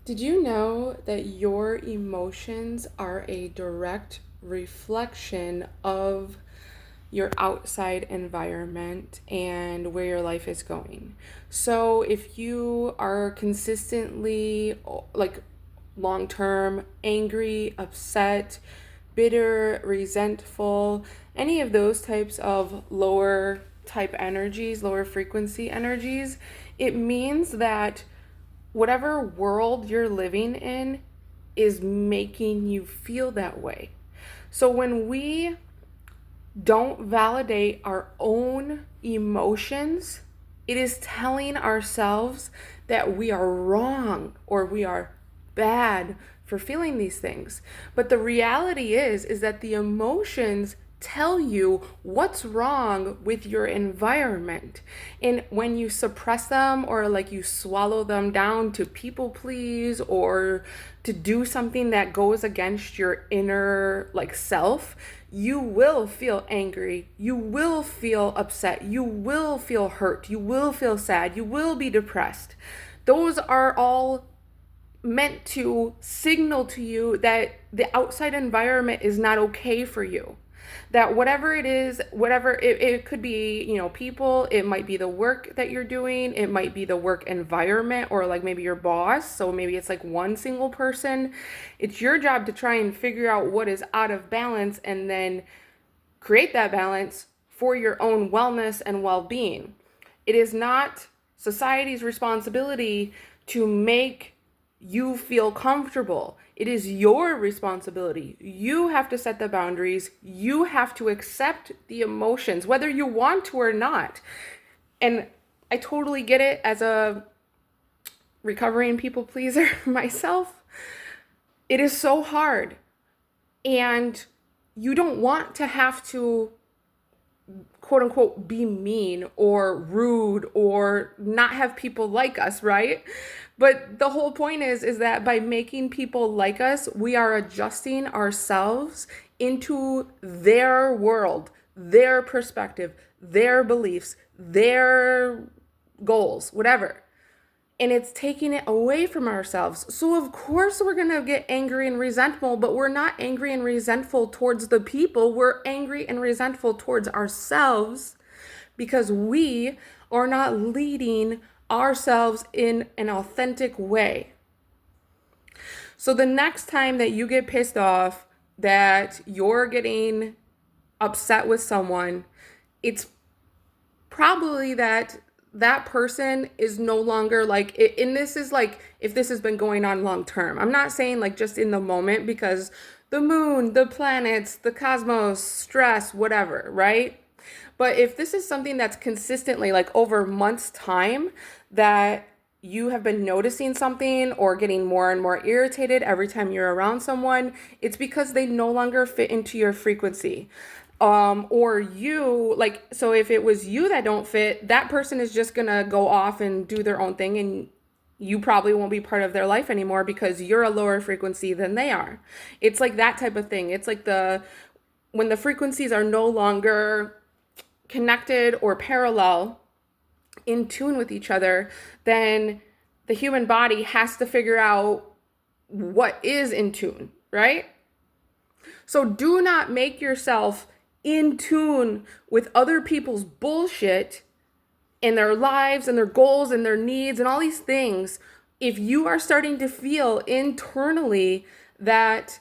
Did you know that your emotions are a direct reflection of your outside environment and where your life is going? So, if you are consistently, like, long term angry, upset, bitter, resentful, any of those types of lower type energies, lower frequency energies, it means that whatever world you're living in is making you feel that way. So when we don't validate our own emotions, it is telling ourselves that we are wrong or we are bad for feeling these things. But the reality is that the emotions tell you what's wrong with your environment. And when you suppress them or like you swallow them down to people please or to do something that goes against your inner like self, you will feel angry, you will feel upset, you will feel hurt, you will feel sad, you will be depressed. Those are all meant to signal to you that the outside environment is not okay for you. That whatever it is, whatever it could be, people, it might be the work that you're doing, it might be the work environment, or like maybe your boss. So maybe it's like one single person. It's your job to try and figure out what is out of balance and then create that balance for your own wellness and well being. It is not society's responsibility to make you feel comfortable. It is your responsibility. You have to set the boundaries. You have to accept the emotions, whether you want to or not. And I totally get it as a recovering people pleaser myself. It is so hard. And you don't want to have to quote unquote be mean or rude or not have people like us, right? But the whole point is that by making people like us, we are adjusting ourselves into their world, their perspective, their beliefs, their goals, whatever, and it's taking it away from ourselves. So of course we're going to get angry and resentful, but we're not angry and resentful towards the people. We're angry and resentful towards ourselves because we are not leading ourselves in an authentic way. So the next time that you get pissed off, that you're getting upset with someone, it's probably that person is no longer like it, and this is like if this has been going on long term. I'm not saying like just in the moment, because the moon, the planets, the cosmos, stress, whatever, right? But if this is something that's consistently like over months time, that you have been noticing something or getting more and more irritated every time you're around someone, it's because they no longer fit into your frequency. Or you, like, so if it was you that don't fit, that person is just gonna go off and do their own thing, and you probably won't be part of their life anymore because you're a lower frequency than they are. It's like that type of thing. It's like when the frequencies are no longer connected or parallel, in tune with each other, then the human body has to figure out what is in tune, right? So do not make yourself in tune with other people's bullshit and their lives and their goals and their needs and all these things. If you are starting to feel internally that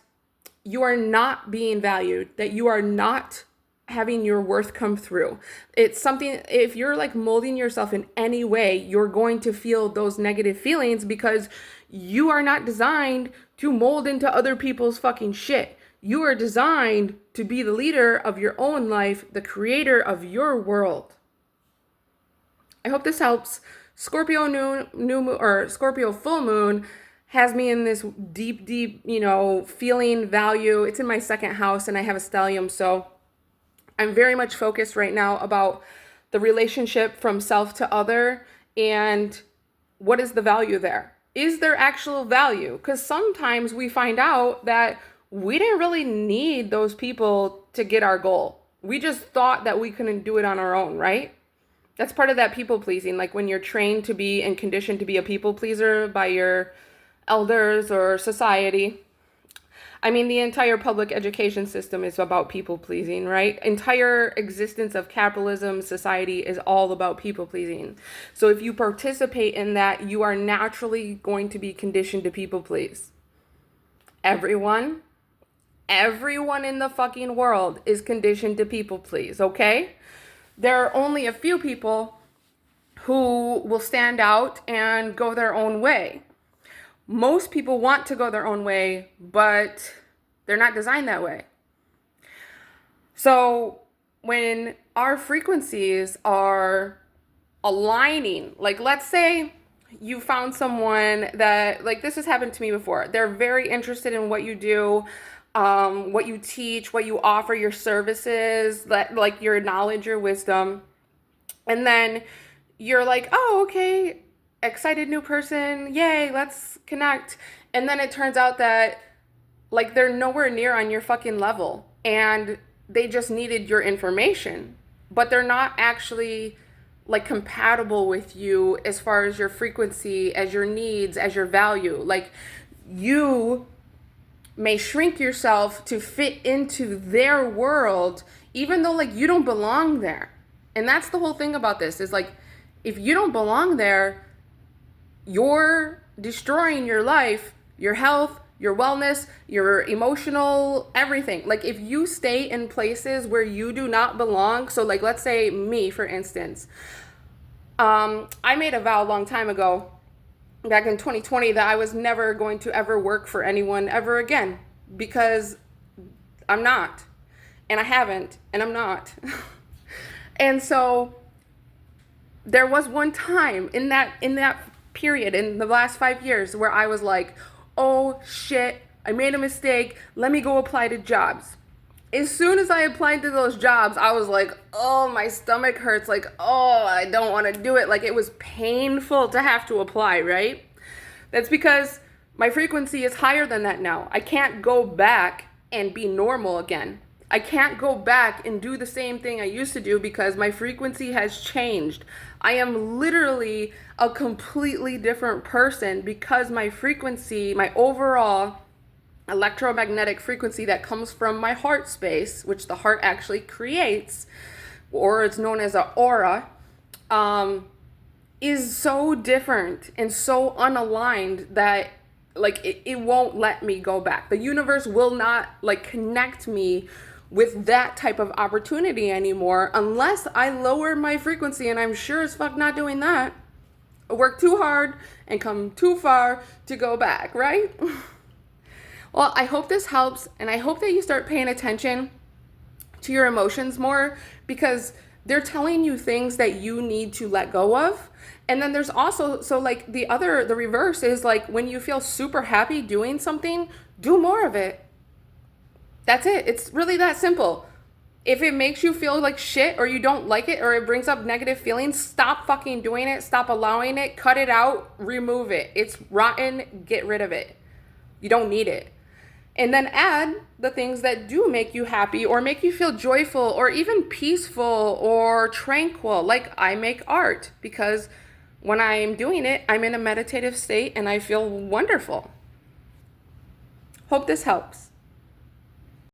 you are not being valued, that you are not having your worth come through, it's something, if you're like molding yourself in any way, you're going to feel those negative feelings because you are not designed to mold into other people's fucking shit. You are designed to be the leader of your own life, the creator of your world. I hope this helps. Scorpio new moon, or Scorpio full moon, has me in this deep, feeling value. It's in my second house and I have a stellium. So I'm very much focused right now about the relationship from self to other and what is the value there? Is there actual value? Because sometimes we find out that we didn't really need those people to get our goal. We just thought that we couldn't do it on our own, right? That's part of that people pleasing. Like when you're trained to be and conditioned to be a people pleaser by your elders or society. I mean, the entire public education system is about people pleasing, right? Entire existence of capitalism, society is all about people pleasing. So if you participate in that, you are naturally going to be conditioned to people please. Everyone in the fucking world is conditioned to people please, okay? There are only a few people who will stand out and go their own way. Most people want to go their own way, but they're not designed that way. So when our frequencies are aligning, like let's say you found someone that, like this has happened to me before, they're very interested in what you do, what you teach, what you offer, your services, that like your knowledge, your wisdom. And then you're like, oh, okay, excited new person, yay, let's connect. And then it turns out that like they're nowhere near on your fucking level and they just needed your information, but they're not actually like compatible with you as far as your frequency, as your needs, as your value. Like you may shrink yourself to fit into their world, even though like you don't belong there. And that's the whole thing about this is like, if you don't belong there, you're destroying your life, your health, your wellness, your emotional, everything. Like if you stay in places where you do not belong, so like let's say me, for instance, I made a vow a long time ago, back in 2020, that I was never going to ever work for anyone ever again, because I'm not, and I haven't, and I'm not. And so there was one time in that period in the last 5 years where I was like, oh shit, I made a mistake, let me go apply to jobs. As soon as I applied to those jobs, I was like, oh, my stomach hurts, like, oh, I don't want to do it. Like, it was painful to have to apply, right? That's because my frequency is higher than that now. I can't go back and be normal again. I can't go back and do the same thing I used to do because my frequency has changed. I am literally a completely different person because my frequency, my overall electromagnetic frequency that comes from my heart space, which the heart actually creates, or it's known as an aura, is so different and so unaligned that like it won't let me go back. The universe will not like connect me with that type of opportunity anymore unless I lower my frequency, and I'm sure as fuck not doing that. I work too hard and come too far to go back, right? Well, I hope this helps, and I hope that you start paying attention to your emotions more, because they're telling you things that you need to let go of. And then there's also, so like the reverse is like when you feel super happy doing something, do more of it. That's it. It's really that simple. If it makes you feel like shit or you don't like it or it brings up negative feelings, stop fucking doing it. Stop allowing it. Cut it out. Remove it. It's rotten. Get rid of it. You don't need it. And then add the things that do make you happy or make you feel joyful or even peaceful or tranquil. Like I make art because when I'm doing it, I'm in a meditative state and I feel wonderful. Hope this helps.